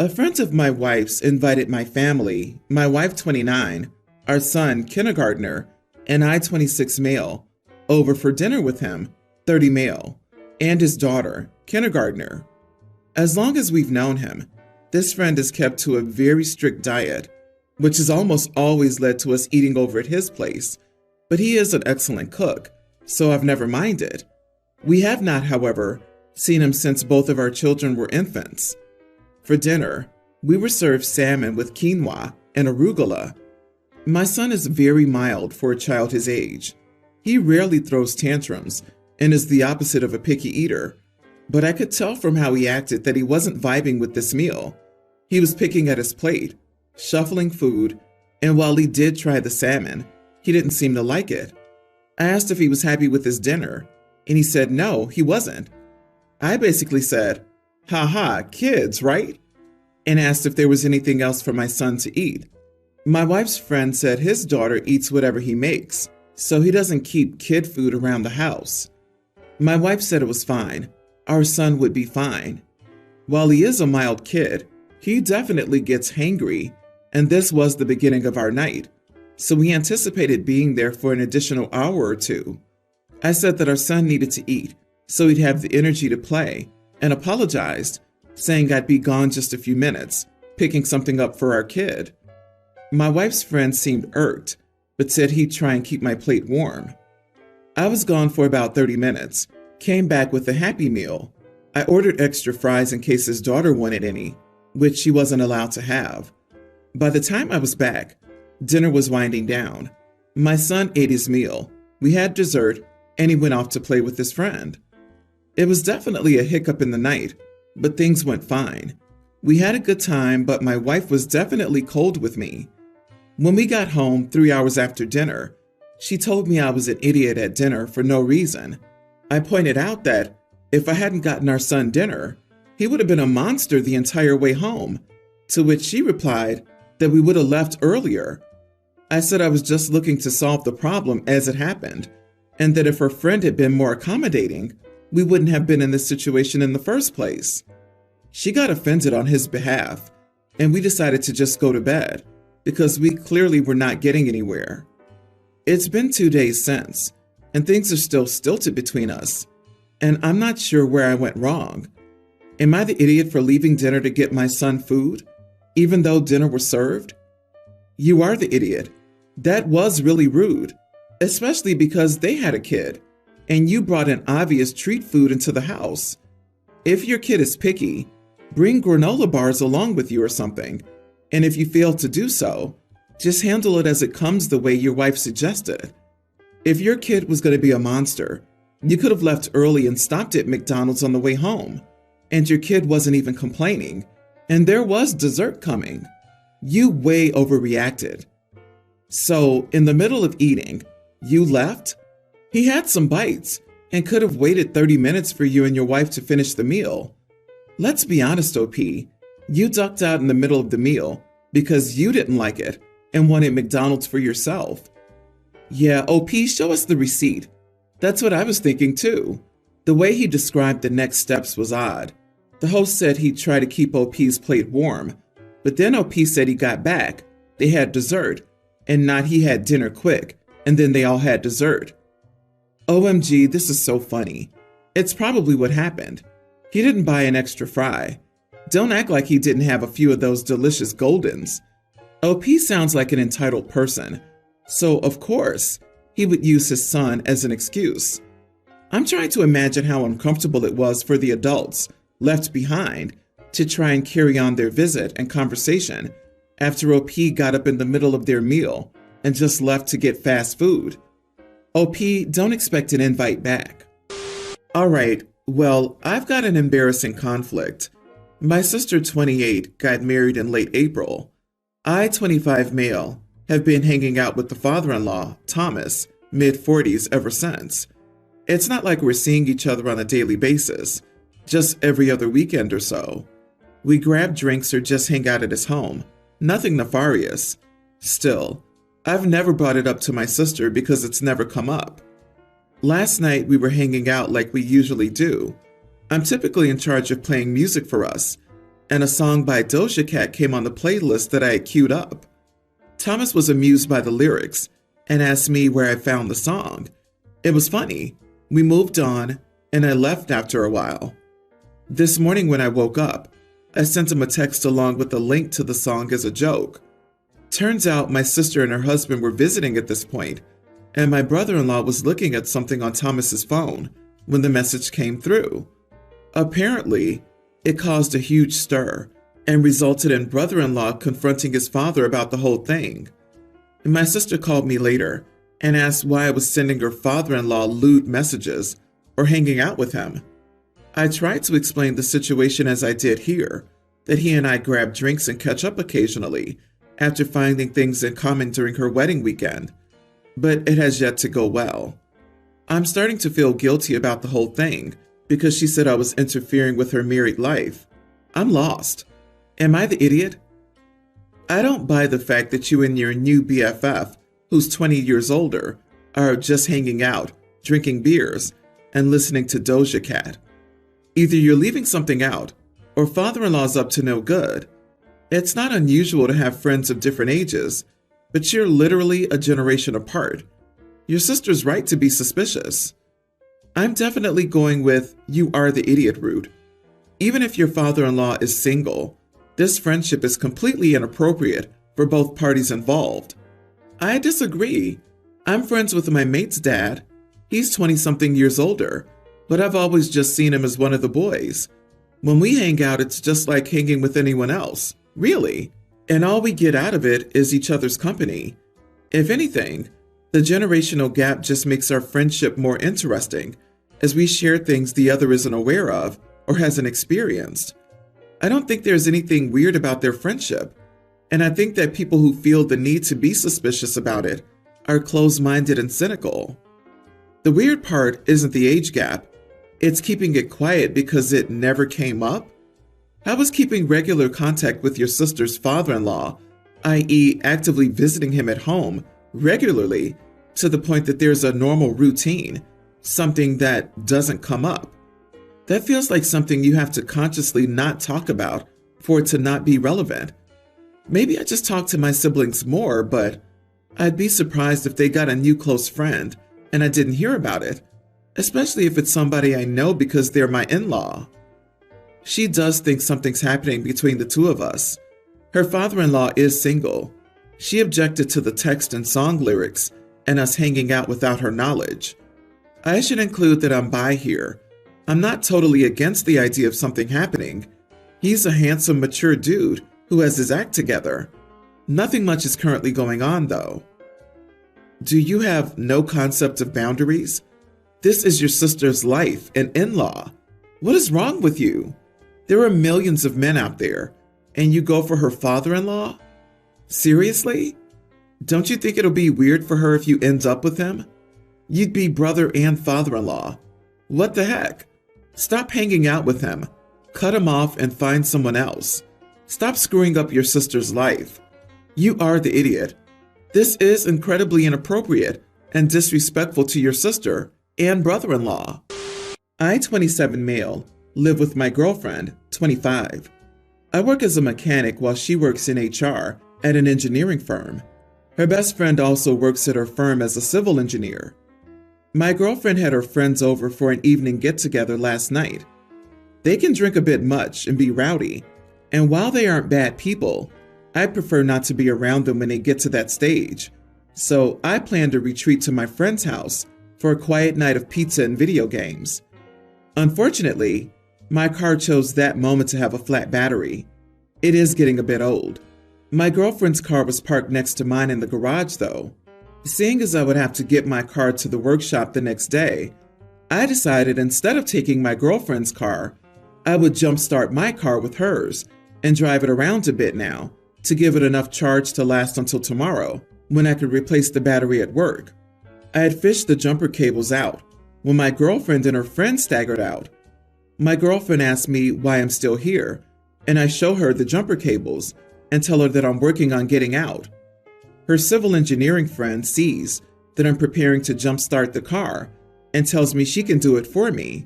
A friend of my wife's invited my family, my wife 29, our son kindergartner, and I 26 male, over for dinner with him, 30 male, and his daughter, kindergartner. As long as we've known him, this friend has kept to a very strict diet, which has almost always led to us eating over at his place, but he is an excellent cook, so I've never minded. We have not, however, seen him since both of our children were infants. For dinner, we were served salmon with quinoa and arugula. My son is very mild for a child his age. He rarely throws tantrums and is the opposite of a picky eater, but I could tell from how he acted that he wasn't vibing with this meal. He was picking at his plate, shuffling food, and while he did try the salmon, he didn't seem to like it. I asked if he was happy with his dinner, and he said no, he wasn't. I basically said, "Ha, kids, right?" and asked if there was anything else for my son to eat. My wife's friend said his daughter eats whatever he makes, so he doesn't keep kid food around the house. My wife said it was fine. Our son would be fine. While he is a mild kid, he definitely gets hangry, and this was the beginning of our night, so we anticipated being there for an additional hour or two. I said that our son needed to eat, so he'd have the energy to play, and apologized, saying I'd be gone just a few minutes, picking something up for our kid. My wife's friend seemed irked, but said he'd try and keep my plate warm. I was gone for about 30 minutes, came back with a Happy Meal. I ordered extra fries in case his daughter wanted any, which she wasn't allowed to have. By the time I was back, dinner was winding down. My son ate his meal, we had dessert, and he went off to play with his friend. It was definitely a hiccup in the night, but things went fine. We had a good time, but my wife was definitely cold with me. When we got home 3 hours after dinner, she told me I was an idiot at dinner for no reason. I pointed out that if I hadn't gotten our son dinner, he would have been a monster the entire way home, to which she replied that we would have left earlier. I said I was just looking to solve the problem as it happened, and that if her friend had been more accommodating, we wouldn't have been in this situation in the first place. She got offended on his behalf, and we decided to just go to bed, because we clearly were not getting anywhere. It's been 2 days since, and things are still stilted between us, and I'm not sure where I went wrong. Am I the idiot for leaving dinner to get my son food, even though dinner was served? You are the idiot. That was really rude, especially because they had a kid, and you brought an obvious treat food into the house. If your kid is picky, bring granola bars along with you or something, and if you fail to do so, just handle it as it comes the way your wife suggested. If your kid was going to be a monster, you could have left early and stopped at McDonald's on the way home, and your kid wasn't even complaining, and there was dessert coming. You way overreacted. So, in the middle of eating, you left? He had some bites and could have waited 30 minutes for you and your wife to finish the meal. Let's be honest, OP. You ducked out in the middle of the meal because you didn't like it and wanted McDonald's for yourself. Yeah, OP, show us the receipt. That's what I was thinking too. The way he described the next steps was odd. The host said he'd try to keep OP's plate warm, but then OP said he got back, they had dessert, and not he had dinner quick, and then they all had dessert. OMG, this is so funny. It's probably what happened. He didn't buy an extra fry. Don't act like he didn't have a few of those delicious Goldens. OP sounds like an entitled person, so of course, he would use his son as an excuse. I'm trying to imagine how uncomfortable it was for the adults left behind to try and carry on their visit and conversation after OP got up in the middle of their meal and just left to get fast food. OP, don't expect an invite back. All right, well, I've got an embarrassing conflict. My sister, 28, got married in late April. I, 25 male, have been hanging out with the father-in-law, Thomas, mid-40s ever since. It's not like we're seeing each other on a daily basis, just every other weekend or so. We grab drinks or just hang out at his home. Nothing nefarious. Still, I've never brought it up to my sister because it's never come up. Last night we were hanging out like we usually do. I'm typically in charge of playing music for us, and a song by Doja Cat came on the playlist that I had queued up. Thomas was amused by the lyrics and asked me where I found the song. It was funny. We moved on, and I left after a while. This morning when I woke up, I sent him a text along with a link to the song as a joke. Turns out my sister and her husband were visiting at this point, and my brother-in-law was looking at something on Thomas's phone when the message came through. Apparently, it caused a huge stir and resulted in brother-in-law confronting his father about the whole thing. My sister called me later and asked why I was sending her father-in-law lewd messages or hanging out with him. I tried to explain the situation as I did here, that he and I grab drinks and catch up occasionally after finding things in common during her wedding weekend, but it has yet to go well. I'm starting to feel guilty about the whole thing because she said I was interfering with her married life. I'm lost. Am I the idiot? I don't buy the fact that you and your new BFF, who's 20 years older, are just hanging out, drinking beers, and listening to Doja Cat. Either you're leaving something out, or father-in-law's up to no good. It's not unusual to have friends of different ages, but you're literally a generation apart. Your sister's right to be suspicious. I'm definitely going with you are the idiot route. Even if your father-in-law is single, this friendship is completely inappropriate for both parties involved. I disagree. I'm friends with my mate's dad. He's 20-something years older, but I've always just seen him as one of the boys. When we hang out, it's just like hanging with anyone else, really. And all we get out of it is each other's company. If anything, the generational gap just makes our friendship more interesting, as we share things the other isn't aware of or hasn't experienced. I don't think there's anything weird about their friendship, and I think that people who feel the need to be suspicious about it are closed-minded and cynical. The weird part isn't the age gap, it's keeping it quiet because it never came up. How is keeping regular contact with your sister's father-in-law, i.e. actively visiting him at home regularly, to the point that there's a normal routine, something that doesn't come up? That feels like something you have to consciously not talk about for it to not be relevant. Maybe I just talk to my siblings more, but I'd be surprised if they got a new close friend and I didn't hear about it, especially if it's somebody I know because they're my in-law. She does think something's happening between the two of us. Her father-in-law is single. She objected to the text and song lyrics and us hanging out without her knowledge. I should include that I'm bi here. I'm not totally against the idea of something happening. He's a handsome, mature dude who has his act together. Nothing much is currently going on, though. Do you have no concept of boundaries? This is your sister's life and in-law. What is wrong with you? There are millions of men out there, and you go for her father-in-law? Seriously? Don't you think it'll be weird for her if you end up with him? You'd be brother and father-in-law. What the heck? Stop hanging out with him. Cut him off and find someone else. Stop screwing up your sister's life. You are the idiot. This is incredibly inappropriate and disrespectful to your sister and brother-in-law. I, 27 male, live with my girlfriend, 25. I work as a mechanic while she works in HR at an engineering firm. Her best friend also works at her firm as a civil engineer. My girlfriend had her friends over for an evening get-together last night. They can drink a bit much and be rowdy, and while they aren't bad people, I prefer not to be around them when they get to that stage. So I plan to retreat to my friend's house for a quiet night of pizza and video games. Unfortunately, my car chose that moment to have a flat battery. It is getting a bit old. My girlfriend's car was parked next to mine in the garage though. Seeing as I would have to get my car to the workshop the next day, I decided instead of taking my girlfriend's car, I would jumpstart my car with hers and drive it around a bit now to give it enough charge to last until tomorrow when I could replace the battery at work. I had fished the jumper cables out when my girlfriend and her friend staggered out. My girlfriend asked me why I'm still here, and I show her the jumper cables and tell her that I'm working on getting out. Her civil engineering friend sees that I'm preparing to jumpstart the car and tells me she can do it for me.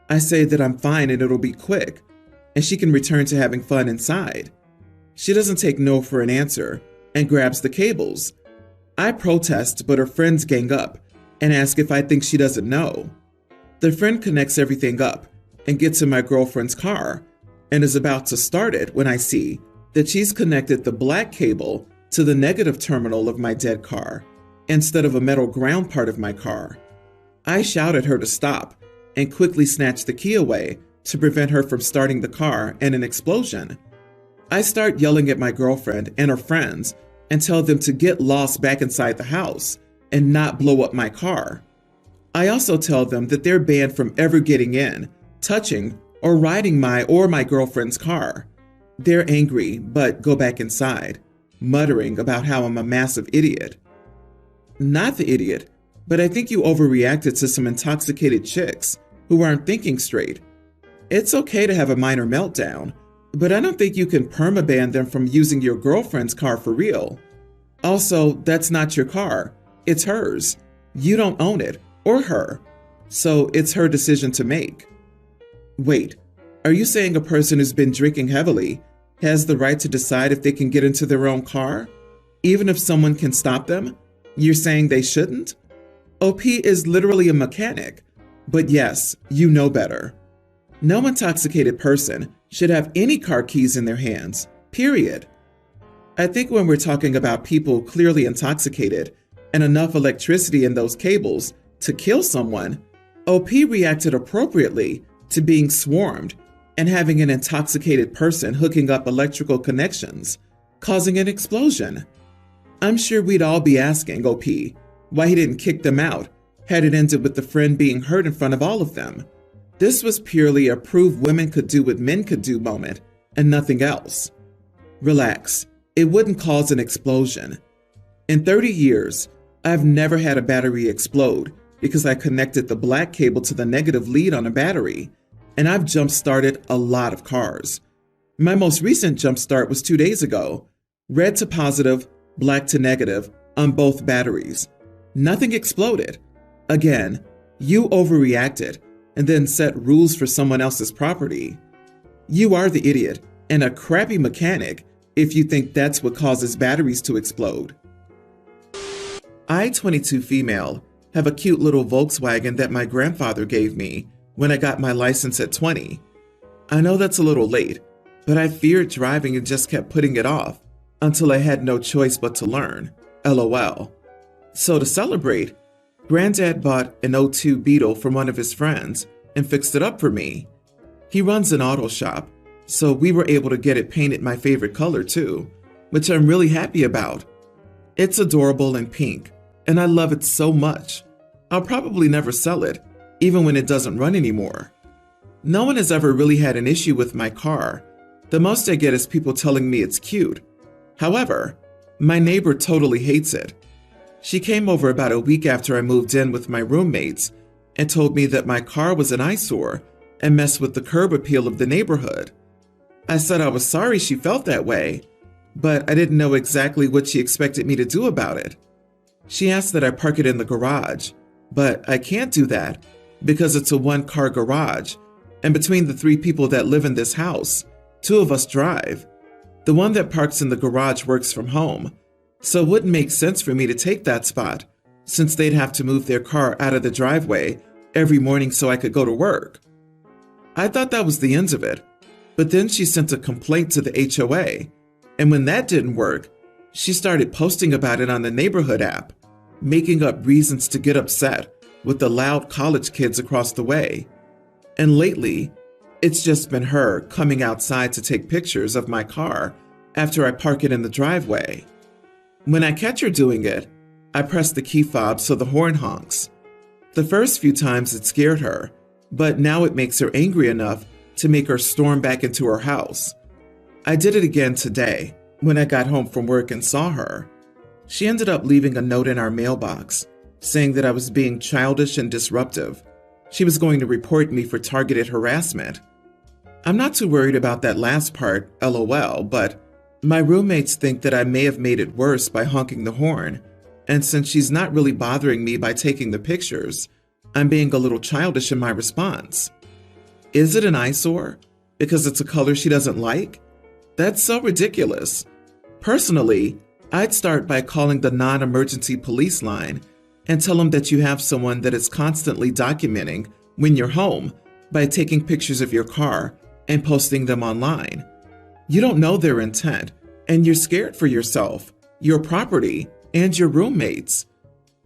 I say that I'm fine and it'll be quick. and she can return to having fun inside. She doesn't take no for an answer and grabs the cables. I protest, but her friends gang up and ask if I think she doesn't know. The friend connects everything up and gets in my girlfriend's car and is about to start it when I see that she's connected the black cable to the negative terminal of my dead car instead of a metal ground part of my car. I shout at her to stop and quickly snatch the key away to prevent her from starting the car and an explosion. I start yelling at my girlfriend and her friends and tell them to get lost back inside the house and not blow up my car. I also tell them that they're banned from ever getting in, touching, or riding my girlfriend's car. They're angry, but go back inside, muttering about how I'm a massive idiot. Not the idiot, but I think you overreacted to some intoxicated chicks who aren't thinking straight. It's okay to have a minor meltdown, but I don't think you can permaban them from using your girlfriend's car for real. Also, that's not your car. It's hers. You don't own it, or her. So it's her decision to make. Wait, are you saying a person who's been drinking heavily has the right to decide if they can get into their own car? Even if someone can stop them? You're saying they shouldn't? OP is literally a mechanic. But yes, you know better. No intoxicated person should have any car keys in their hands, period. I think when we're talking about people clearly intoxicated and enough electricity in those cables to kill someone, OP reacted appropriately to being swarmed and having an intoxicated person hooking up electrical connections, causing an explosion. I'm sure we'd all be asking OP why he didn't kick them out had it ended with the friend being hurt in front of all of them. This was purely a prove women could do what men could do moment and nothing else. Relax, it wouldn't cause an explosion. In 30 years, I've never had a battery explode because I connected the black cable to the negative lead on a battery, and I've jump-started a lot of cars. My most recent jump start was 2 days ago, red to positive, black to negative on both batteries. Nothing exploded. Again, you overreacted and then set rules for someone else's property. You are the idiot and a crappy mechanic if you think that's what causes batteries to explode. I, 22 female, have a cute little Volkswagen that my grandfather gave me when I got my license at 20. I know that's a little late, but I feared driving and just kept putting it off until I had no choice but to learn. LOL. So to celebrate, Granddad bought an '02 Beetle from one of his friends and fixed it up for me. He runs an auto shop, so we were able to get it painted my favorite color too, which I'm really happy about. It's adorable and pink, and I love it so much. I'll probably never sell it, even when it doesn't run anymore. No one has ever really had an issue with my car. The most I get is people telling me it's cute. However, my neighbor totally hates it. She came over about a week after I moved in with my roommates and told me that my car was an eyesore and messed with the curb appeal of the neighborhood. I said I was sorry she felt that way, but I didn't know exactly what she expected me to do about it. She asked that I park it in the garage, but I can't do that because it's a one-car garage, and between the 3 people that live in this house, 2 of us drive. The one that parks in the garage works from home, so it wouldn't make sense for me to take that spot, since they'd have to move their car out of the driveway every morning so I could go to work. I thought that was the end of it, but then she sent a complaint to the HOA, and when that didn't work, she started posting about it on the neighborhood app, making up reasons to get upset with the loud college kids across the way. And lately, it's just been her coming outside to take pictures of my car after I park it in the driveway. When I catch her doing it, I press the key fob so the horn honks. The first few times it scared her, but now it makes her angry enough to make her storm back into her house. I did it again today when I got home from work and saw her. She ended up leaving a note in our mailbox saying that I was being childish and disruptive. She was going to report me for targeted harassment. I'm not too worried about that last part, LOL, but my roommates think that I may have made it worse by honking the horn, and since she's not really bothering me by taking the pictures, I'm being a little childish in my response. Is it an eyesore? because it's a color she doesn't like? That's so ridiculous. Personally, I'd start by calling the non-emergency police line and tell them that you have someone that is constantly documenting when you're home by taking pictures of your car and posting them online. You don't know their intent, and you're scared for yourself, your property, and your roommates.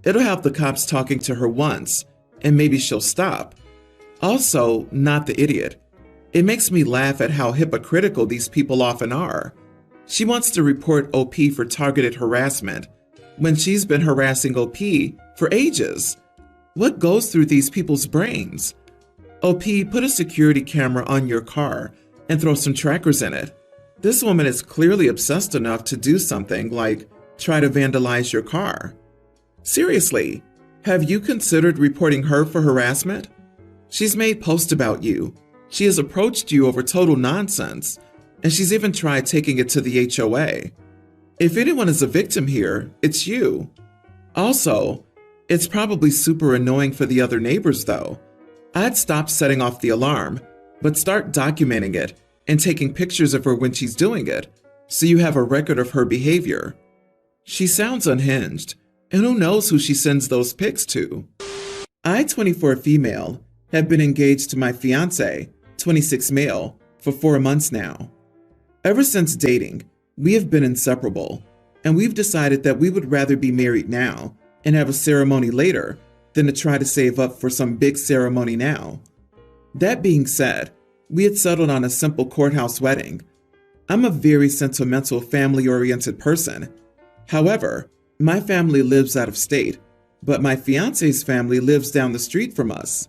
It'll have the cops talking to her once, and maybe she'll stop. Also, not the idiot. It makes me laugh at how hypocritical these people often are. She wants to report OP for targeted harassment when she's been harassing OP for ages. What goes through these people's brains? OP, put a security camera on your car and throw some trackers in it. This woman is clearly obsessed enough to do something like try to vandalize your car. Seriously, have you considered reporting her for harassment? She's made posts about you. She has approached you over total nonsense, and she's even tried taking it to the HOA. If anyone is a victim here, it's you. Also, it's probably super annoying for the other neighbors though. I'd stop setting off the alarm, but start documenting it and taking pictures of her when she's doing it, so you have a record of her behavior. She sounds unhinged, and who knows who she sends those pics to. I, 24 female, have been engaged to my fiance, 26 male, for 4 months now. Ever since dating, we have been inseparable, and we've decided that we would rather be married now and have a ceremony later than to try to save up for some big ceremony now. That being said, we had settled on a simple courthouse wedding. I'm a very sentimental, family-oriented person. However, my family lives out of state, but my fiance's family lives down the street from us.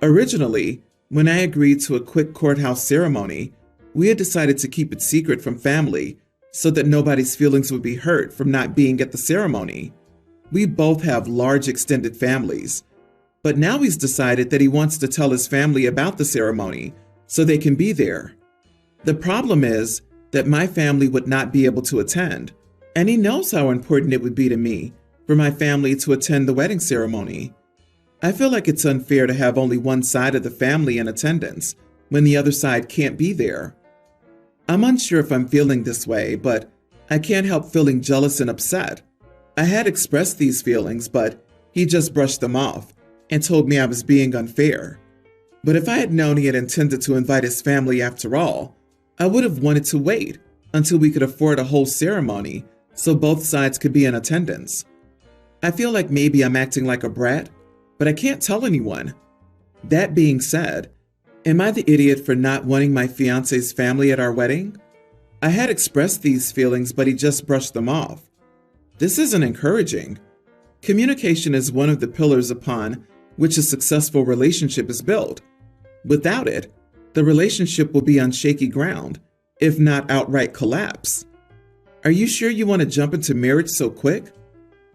Originally, when I agreed to a quick courthouse ceremony, we had decided to keep it secret from family so that nobody's feelings would be hurt from not being at the ceremony. We both have large extended families, but now he's decided that he wants to tell his family about the ceremony so they can be there. The problem is that my family would not be able to attend, and he knows how important it would be to me for my family to attend the wedding ceremony. I feel like it's unfair to have only one side of the family in attendance when the other side can't be there. I'm unsure if I'm feeling this way, but I can't help feeling jealous and upset. I had expressed these feelings, but he just brushed them off and told me I was being unfair. But if I had known he had intended to invite his family after all, I would have wanted to wait until we could afford a whole ceremony so both sides could be in attendance. I feel like maybe I'm acting like a brat, but I can't tell anyone. That being said, am I the idiot for not wanting my fiance's family at our wedding? I had expressed these feelings, but he just brushed them off. This isn't encouraging. Communication is one of the pillars upon which a successful relationship is built. Without it, the relationship will be on shaky ground, if not outright collapse. Are you sure you want to jump into marriage so quick?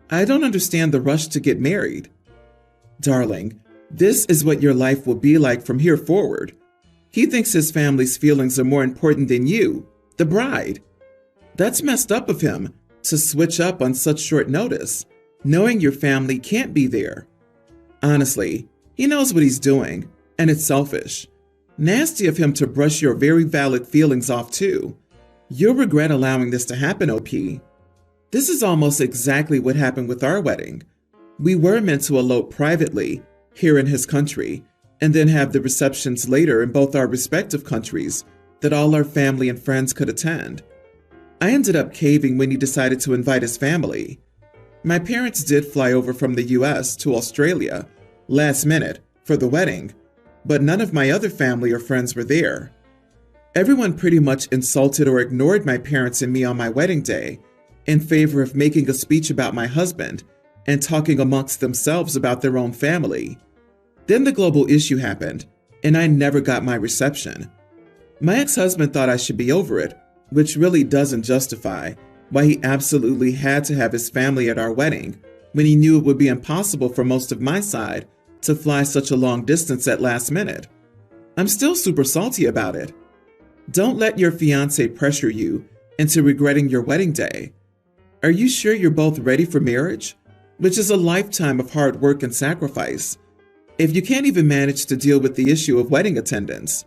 I don't understand the rush to get married. Darling, this is what your life will be like from here forward. He thinks his family's feelings are more important than you, the bride. That's messed up of him to switch up on such short notice, knowing your family can't be there. Honestly, he knows what he's doing, and it's selfish. Nasty of him to brush your very valid feelings off too. You'll regret allowing this to happen, OP. This is almost exactly what happened with our wedding. We were meant to elope privately here in his country, and then have the receptions later in both our respective countries that all our family and friends could attend. I ended up caving when he decided to invite his family. My parents did fly over from the US to Australia last minute for the wedding, but none of my other family or friends were there. Everyone pretty much insulted or ignored my parents and me on my wedding day in favor of making a speech about my husband and talking amongst themselves about their own family. Then the global issue happened, and I never got my reception. My ex-husband thought I should be over it, which really doesn't justify why he absolutely had to have his family at our wedding when he knew it would be impossible for most of my side to fly such a long distance at last minute. I'm still super salty about it. Don't let your fiancé pressure you into regretting your wedding day. Are you sure you're both ready for marriage, which is a lifetime of hard work and sacrifice, if you can't even manage to deal with the issue of wedding attendance?